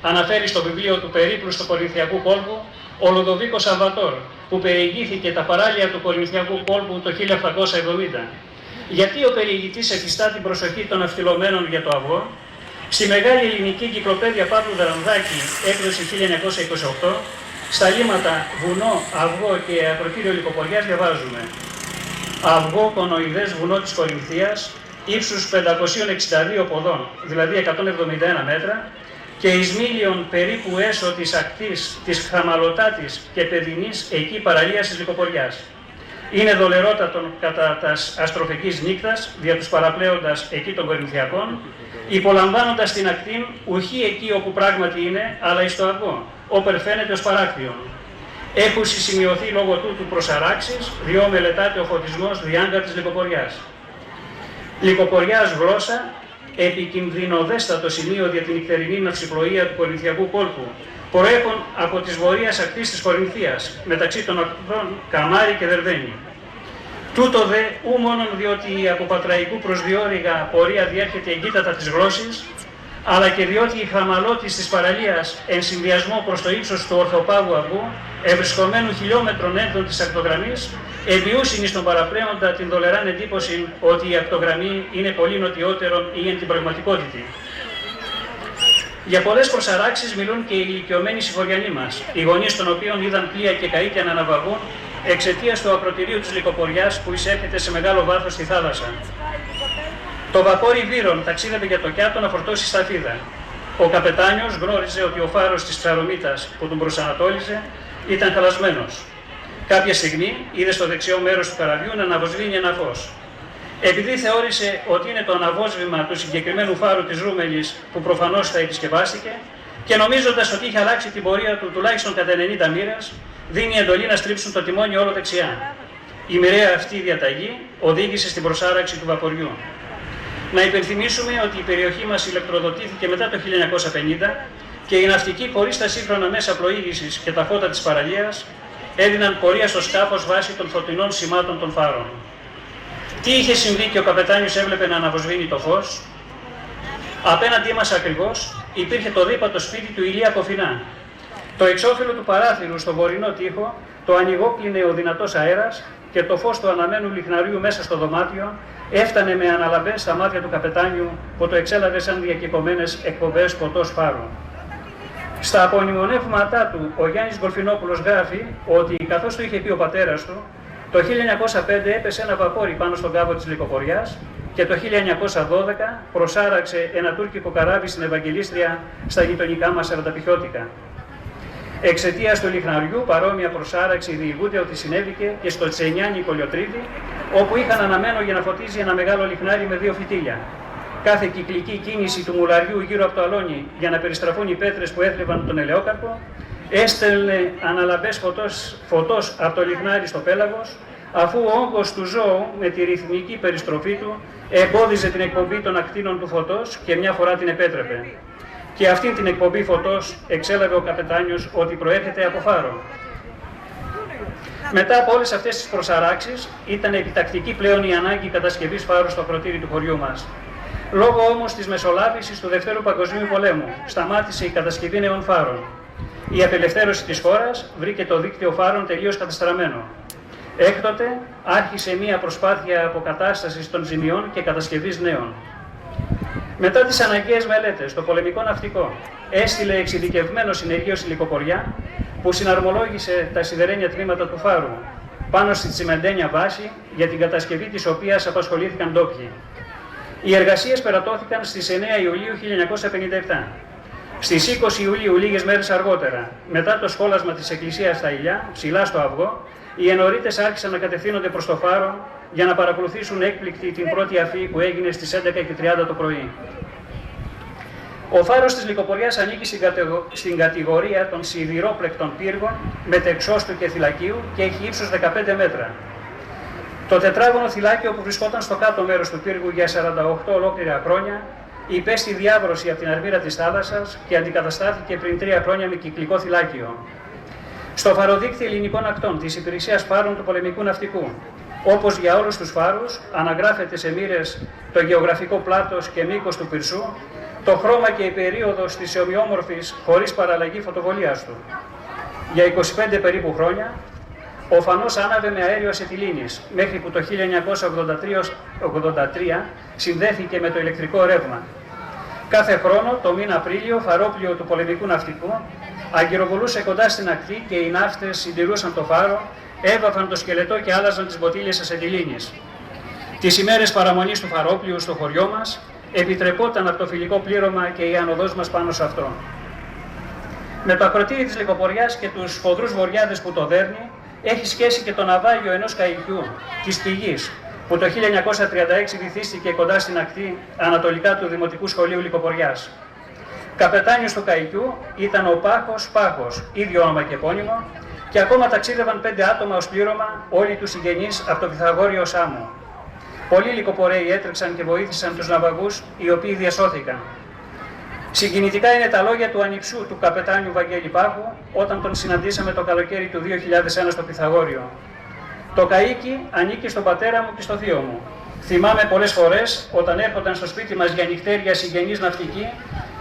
αναφέρει στο βιβλίο του περίπλου Κορινθιακού κόλπου ο Λουδοβίκος Σαλβατόρ, που περιηγήθηκε τα παράλια του Κορινθιακού κόλπου το 1870. Γιατί ο περιηγητής εφιστά την προσοχή των αυστηλωμένων για το αυγό? Στη Μεγάλη Ελληνική Κυκλοπαίδεια Παύλου Δαρανδάκη, έκδοση 1928, στα λίμματα βουνό, αυγό και ακροτήριο Λυκοποριάς διαβάζουμε: αυγό κονοειδές βουνό της Κορινθίας, ύψους 562 ποδών, δηλαδή 171 μέτρα, και εις μίλιον περίπου έσω της ακτής της Χαμαλωτάτης και Παιδινής εκεί παραλίας της Λυκοποριάς. Είναι δολερότατον κατά τας αστροφικής νύκτας, δια τους παραπλέοντας εκεί των Κορινθιακών, υπολαμβάνοντας την ακτήν ουχή εκεί όπου πράγματι είναι, αλλά εις το αυγό, όπερ φαίνεται ως παράκτιον. Έχουσι σημειωθεί λόγω τούτου προσαράξεις, διό μελετάται ο φωτισμός διάγκα της Λυκοποριάς. Λυκοποριάς γλώσσα, επικινδυνοδέστατο σημείο για την νυχτερινή ναυσιπλοεία του Κορινθιακού κόλπου, προέχον από της βορείας ακτής της Κορινθίας, μεταξύ των ακτών Καμάρι και Δερβαίνη. Τούτο δε ου μόνον διότι από πατραϊκού προς διόρυγα πορεία διέρχεται εγκύτατα της γλώσσης, αλλά και διότι η χαμαλώτης της παραλίας εν συνδυασμό προς το ύψος του ορθοπάγου αυγού, ευρισκομένου χιλιόμετρων ένδων της ακτογραμμής, εμπιούσιν εις τον παραπλέοντα την δολεράν εντύπωση ότι η ακτογραμμή είναι πολύ νοτιότερον ή εν την πραγματικότητα. Για πολλές προσαράξεις μιλούν και οι ηλικιωμένοι συμφοριανοί μας, οι γονείς των οποίων είδαν πλοία και καΐκια να αναβαγούν εξαιτίας του ακροτηρίου της Λυκοποριάς που εισέρχεται σε μεγάλο βάθος στη θάλασσα. Το βαπόρι Βύρων ταξίδευε για το Κιάτο να φορτώσει σταφίδα. Ο καπετάνιος γνώριζε ότι ο φάρος της Ψαρομήτας που τον προσανατόλιζε ήταν χαλασμένος. Κάποια στιγμή είδε στο δεξιό μέρος του καραβιού να αναβοσβήνει ένα φως. Επειδή θεώρησε ότι είναι το αναβόσβημα του συγκεκριμένου φάρου της Ρούμελης που προφανώς θα επισκευάστηκε και νομίζοντας ότι είχε αλλάξει την πορεία του τουλάχιστον κατά 90 μοίρες, δίνει εντολή να στρίψουν το τιμόνι όλο δεξιά. Η μοιραία αυτή διαταγή οδήγησε στην προσάραξη του βαποριού. Να υπενθυμίσουμε ότι η περιοχή μας ηλεκτροδοτήθηκε μετά το 1950 και οι ναυτικοί χωρίς τα σύγχρονα μέσα πλοήγησης και τα φώτα της παραλίας έδιναν πορεία στο σκάφος βάσει των φωτεινών σημάτων των φάρων. Τι είχε συμβεί και ο καπετάνιος έβλεπε να αναβοσβήνει το φως? Απέναντί μας ακριβώς υπήρχε το δίπατο σπίτι του Ηλία Κοφινά. Το εξώφυλλο του παράθυρου στον βορεινό τοίχο το ανοιγόκλεινε ο δυνατός αέρας και το φως του αναμένου λιχναριού μέσα στο δωμάτιο έφτανε με αναλαμπές στα μάτια του καπετάνιου που το εξέλαβε σαν διακεκομένες εκπομπές ποτός φάρου. Στα απονημονεύματά του, ο Γιάννης Γκολφινόπουλος γράφει ότι καθώς του είχε πει ο πατέρας του, το 1905 έπεσε ένα βαπόρι πάνω στον κάβο της Λυκοποριάς και το 1912 προσάραξε ένα τουρκικό καράβι στην Ευαγγελίστρια στα γειτονικά μας Σαρανταπιχιώτικα. Εξαιτίας του λιχναριού, παρόμοια προσάραξη διηγούνται ότι συνέβηκε και στο Τσενιάνι Κολιοτρίδη, όπου είχαν αναμένο για να φωτίζει ένα μεγάλο λιχνάρι με 2 φυτίλια. Κάθε κυκλική κίνηση του μουλαριού γύρω από το αλόνι για να περιστραφούν οι πέτρες που έθλιβαν τον ελαιόκαρπο, έστελνε αναλαμπές φωτός από το λιχνάρι στο πέλαγος, αφού ο όγκος του ζώου με τη ρυθμική περιστροφή του εμπόδιζε την εκπομπή των ακτίνων του φωτός και μια φορά την επέτρεπε. Και αυτήν την εκπομπή φωτός εξέλαβε ο καπετάνιος ότι προέρχεται από φάρο. Μετά από όλες αυτές τις προσαράξεις, ήταν επιτακτική πλέον η ανάγκη κατασκευής φάρου στο ακροτήρι του χωριού μας. Λόγω όμως της μεσολάβησης του Δευτέρου Παγκοσμίου Πολέμου, σταμάτησε η κατασκευή νέων φάρων. Η απελευθέρωση της χώρας βρήκε το δίκτυο φάρων τελείως καταστραμμένο. Έκτοτε άρχισε μία προσπάθεια αποκατάστασης των ζημιών και κατασκευής νέων. Μετά τις αναγκαίες μελέτες, το πολεμικό ναυτικό έστειλε εξειδικευμένο συνεργείο στη Λυκοποριά που συναρμολόγησε τα σιδερένια τμήματα του φάρου πάνω στη τσιμεντένια βάση για την κατασκευή της οποίας απασχολήθηκαν ντόπιοι. Οι εργασίες περατώθηκαν στις 9 Ιουλίου 1957. Στις 20 Ιουλίου, λίγες μέρες αργότερα, μετά το σχόλασμα της εκκλησίας στα Ηλιά, ψηλά στο αυγό, οι ενορίτες άρχισαν να κατευθύνονται προς το φάρο για να παρακολουθήσουν έκπληκτοι την πρώτη αφή που έγινε στις 11:30 το πρωί. Ο φάρος της Λυκοποριάς ανήκει στην κατηγορία των σιδηρόπλεκτων πύργων μετεξώστου και θυλακίου και έχει ύψος 15 μέτρα. Το τετράγωνο θυλάκιο που βρισκόταν στο κάτω μέρος του πύργου για 48 ολόκληρα χρόνια υπέστη διάβρωση από την αρμύρα της θάλασσας και αντικαταστάθηκε πριν 3 χρόνια με κυκλικό θυλάκιο. Στο φαροδίκτυ ελληνικών ακτών της Υπηρεσίας Φάρων του Πολεμικού Ναυτικού, όπως για όλους τους φάρους, αναγράφεται σε μοίρες το γεωγραφικό πλάτος και μήκος του πυρσού, το χρώμα και η περίοδος της ομοιόμορφης χωρίς παραλλαγή φωτοβολίας του. Για 25 περίπου χρόνια, ο φανός άναβε με αέριο ασετιλίνης, μέχρι που το 1983 συνδέθηκε με το ηλεκτρικό ρεύμα. Κάθε χρόνο, το μήνα Απρίλιο, φαρόπλοιο του πολεμικού ναυτικού αγκυροβολούσε κοντά στην ακτή και οι ναύτες συντηρούσαν το φάρο, έβαφαν το σκελετό και άλλαζαν τις μποτήλιες ασετιλίνης. Τις ημέρες παραμονής του φαρόπλοιου στο χωριό μας, επιτρεπόταν από το φιλικό πλήρωμα και η άνοδός μας πάνω σε αυτό. Με το ακροτήρι της Λυκοποριάς και τους σφοδρούς βοριάδες που το δέρνει, έχει σχέση και το ναυάγιο ενός καϊκιού, της Πηγής, που το 1936 βυθίστηκε κοντά στην ακτή ανατολικά του Δημοτικού Σχολείου Λυκοποριάς. Καπετάνιος του καϊκιού ήταν ο Πάχος, ίδιο όνομα και επώνυμο, και ακόμα ταξίδευαν 5 άτομα ως πλήρωμα, όλοι τους συγγενείς από το Πυθαγόριο Σάμο. Πολλοί Λυκοπορέοι έτρεξαν και βοήθησαν τους ναυαγούς, οι οποίοι διασώθηκαν. Συγκινητικά είναι τα λόγια του ανιψού του καπετάνιου Βαγγέλη Πάχου, όταν τον συναντήσαμε το καλοκαίρι του 2001 στο Πυθαγόριο. Το καΐκι ανήκει στον πατέρα μου και στο θείο μου. Θυμάμαι πολλές φορές όταν έρχονταν στο σπίτι μας για νυχτέρια συγγενείς ναυτικοί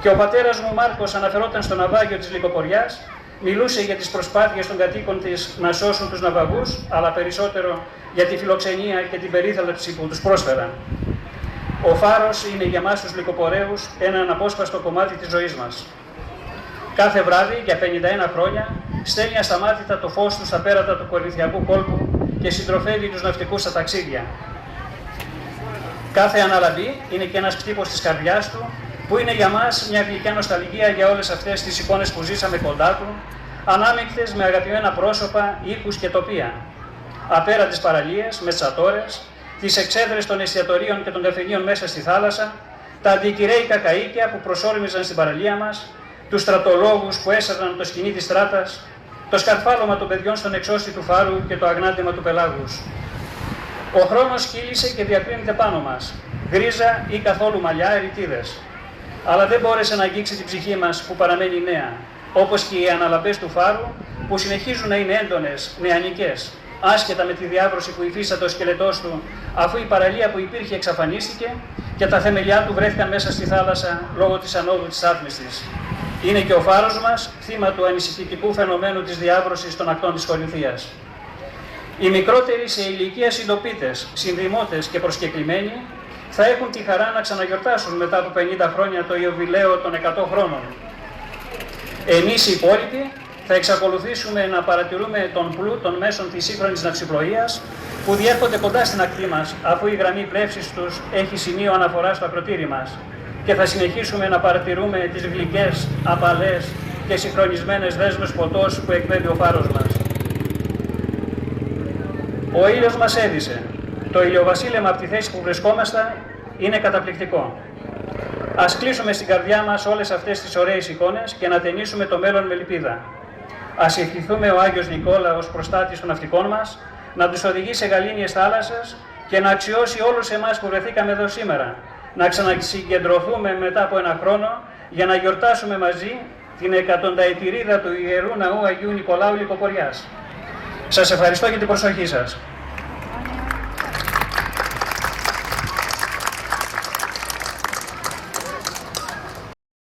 και ο πατέρας μου Μάρκος αναφερόταν στο ναυάγιο της Λυκοποριάς, μιλούσε για τις προσπάθειες των κατοίκων της να σώσουν τους ναυαγούς, αλλά περισσότερο για τη φιλοξενία και την περίθαλψη που τους πρόσφεραν. Ο φάρος είναι για μας τους Λυκοπορέους ένα αναπόσπαστο κομμάτι της ζωής μας. Κάθε βράδυ για 51 χρόνια στέλνει ασταμάτητα το φως του στα πέρατα του Κορινθιακού κόλπου και συντροφεύει τους ναυτικούς στα ταξίδια. Κάθε αναλαμπή είναι και ένας χτύπος της καρδιάς του, που είναι για μας μια γλυκιά νοσταλγία για όλες αυτές τις εικόνες που ζήσαμε κοντά του, ανάμεικτες με αγαπημένα πρόσωπα, οίκους και τοπία. Απέραντες παραλίες, με τσατόρες, τις εξέδρες των εστιατορίων και των καφενείων μέσα στη θάλασσα, τα αντικυρέικα καΐκια που προσόρμιζαν στην παραλία μας, τους στρατολόγους που έσερναν το σκηνή της στράτας, το σκαρφάλωμα των παιδιών στον εξώστη του φάρου και το αγνάντημα του πελάγους. Ο χρόνος κύλησε και διακρίνεται πάνω μας, γκρίζα ή καθόλου μαλλιά, ερητίδες. Αλλά δεν μπόρεσε να αγγίξει την ψυχή μας που παραμένει νέα, όπως και οι αναλαμπές του φάρου που συνεχίζουν να είναι έντονες, νεανικές, άσχετα με τη διάβρωση που υφίσταται ο σκελετός του, αφού η παραλία που υπήρχε εξαφανίστηκε και τα θεμελιά του βρέθηκαν μέσα στη θάλασσα λόγω της ανόδου της στάθμης της. Είναι και ο φάρος μας θύμα του ανησυχητικού φαινομένου της διάβρωσης των ακτών της Κορινθίας. Οι μικρότεροι σε ηλικία συντοπίτες, συνδημότες και προσκεκλημένοι θα έχουν τη χαρά να ξαναγιορτάσουν μετά από 50 χρόνια το ιουβιλέο των 100 χρόνων. Εμείς οι υπόλοιποι θα εξακολουθήσουμε να παρατηρούμε τον πλούτο των μέσων της σύγχρονης ναυσιπλοείας που διέρχονται κοντά στην ακτή μας, αφού η γραμμή πλεύσης τους έχει σημείο αναφορά στο ακροτήρι μας, και θα συνεχίσουμε να παρατηρούμε τις γλυκές, απαλές και συγχρονισμένες δέσμες ποτός που εκπέμπει ο φάρος μας. Ο ήλιος μας έδισε. Το ηλιοβασίλεμα από τη θέση που βρισκόμαστε είναι καταπληκτικό. Ας κλείσουμε στην καρδιά μας όλες αυτές τις ωραίες εικόνες και να ταινίσουμε το μέλλον με ελπίδα. Ας ευχηθούμε ο Άγιος Νικόλα ως προστάτης των ναυτικών μας να τους οδηγεί σε γαλήνιες θάλασσες και να αξιώσει όλους εμάς που βρεθήκαμε εδώ σήμερα, να ξανασυγκεντρωθούμε μετά από ένα χρόνο για να γιορτάσουμε μαζί την 100ετηρίδα του Ιερού Ναού Αγίου Νικολάου Λυκοποριάς. Σας ευχαριστώ για την προσοχή σας.